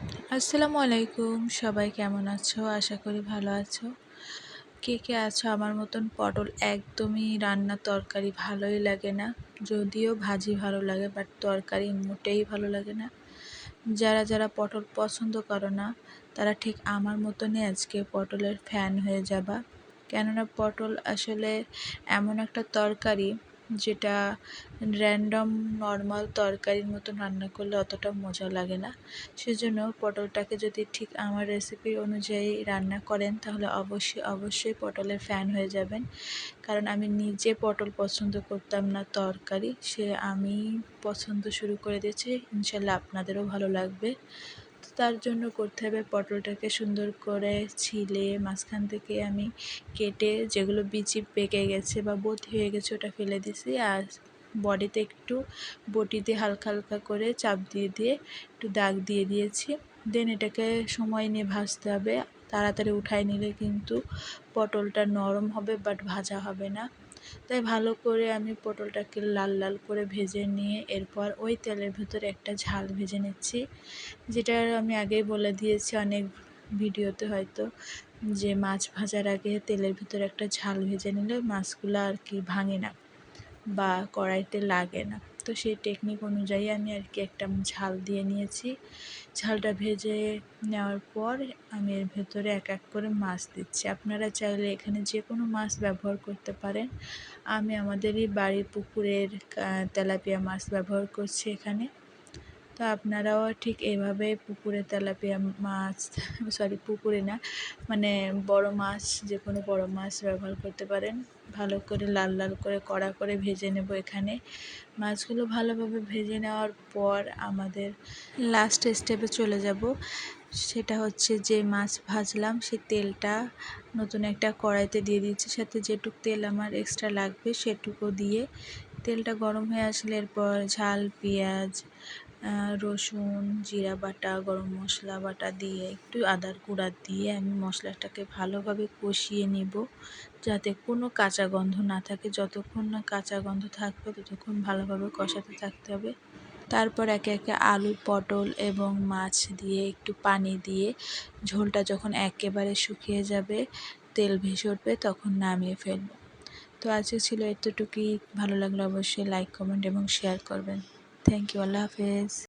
আসসালামু আলাইকুম। সবাই কেমন আছো? আশা করি ভালো আছো। কে, কে আছো আমার মতন পটল একদমই রান্না তরকারি ভালোই লাগে না। যদিও ভাজি ভালো লাগে বাট তরকারি মোটেই ভালো লাগে না। যারা, যারা পটল পছন্দ করো না তারা ঠিক আমার মতনই আজকে পটলের ফ্যান হয়ে যাবা। কেননা পটল আসলে এমন একটা তরকারি যেটা র্যান্ডম নর্মাল তরকারির মতন রান্না করলে অতটা মজা লাগে না। সেজন্য পটলটাকে যদি ঠিক আমার রেসিপি অনুযায়ী রান্না করেন তাহলে অবশ্যই, অবশ্যই পটলের ফ্যান হয়ে যাবেন। কারণ আমি নিজে পটল পছন্দ করতাম না তরকারি, সে আমি পছন্দ শুরু করে দিয়েছি। ইনশাল্লাহ আপনাদেরও ভালো লাগবে। তো তার জন্য করতে হবে পটলটাকে সুন্দর করে ছিলে মাঝখান থেকে আমি কেটে যেগুলো বিচি পেকে গেছে বা বটি হয়ে গেছে ওটা ফেলে দিছি। আর বডিতে একটু বটি দিয়ে হালকা হালকা করে চাপ দিয়ে দিয়ে একটু দাগ দিয়ে দিয়েছি। দেন এটাকে সময় নিয়ে ভাজতে হবে। তাড়াতাড়ি উঠায় নিলে কিন্তু পটলটা নরম হবে বাট ভাজা হবে না। তাই ভালো করে আমি পটলটাকে লাল লাল করে ভেজে নিয়ে এরপর ওই তেলের ভিতরে একটা ঝাল ভেজে নিচ্ছি। যেটা আমি আগেই বলে দিয়েছি অনেক ভিডিওতে হয়তো, যে মাছ ভাজার আগে তেলের ভিতরে একটা ঝাল ভেজে নিলে মাছগুলো আর কি ভাঙে না বা কড়াইতে লাগে না। তো সেই টেকনিক অনুযায়ী আমি আর কি একটা ঝাল দিয়ে নিয়েছি। ঝালটা ভেজে নেওয়ার পর আমি এর ভেতরে এক এক করে মাছ দিচ্ছি। আপনারা চাইলে এখানে যে কোনো মাছ ব্যবহার করতে পারেন। আমি আমাদেরই বাড়ির পুকুরের তেলাপিয়া মাছ ব্যবহার করছি এখানে। তো আপনারাও ঠিক এইভাবে পুকুরে তেলাপিয়া মাছ পুকুরে না, মানে বড় মাছ, যে কোনো বড় মাছ ব্যবহার করতে পারেন। ভালো করে লাল লাল করে কড়া করে ভেজে নেব এখানে। মাছগুলো ভালোভাবে ভেজে নেওয়ার পর আমাদের লাস্ট স্টেপে চলে যাব। সেটা হচ্ছে যে মাছ ভাজলাম সেই তেলটা নতুন একটা কড়াইতে দিয়ে দিচ্ছি, সাথে যেটুকু তেল আমার এক্সট্রা লাগবে সেটুকু দিয়ে তেলটা গরম হয়ে আসলে এরপর ঝাল, পেঁয়াজ, রসুন, জিরা বাটা, গরম মশলা বাটা দিয়ে একটু আদার গুঁড়া দিয়ে আমি মশলাটাকে ভালোভাবে কষিয়ে নিব, যাতে কোনো কাঁচা গন্ধ না থাকে। যতক্ষণ না কাঁচা গন্ধ থাকবে ততক্ষণ ভালোভাবে কষাতে থাকতে হবে। তারপর একে একে আলু, পটল এবং মাছ দিয়ে একটু পানি দিয়ে ঝোলটা যখন একেবারে শুকিয়ে যাবে, তেল ভেসে উঠবে, তখন নামিয়ে ফেলব। তো আজকে ছিল এতটুকুই। ভালো লাগলে অবশ্যই লাইক, কমেন্ট এবং শেয়ার করবেন। Thank you. আল্লাহ হাফেজ।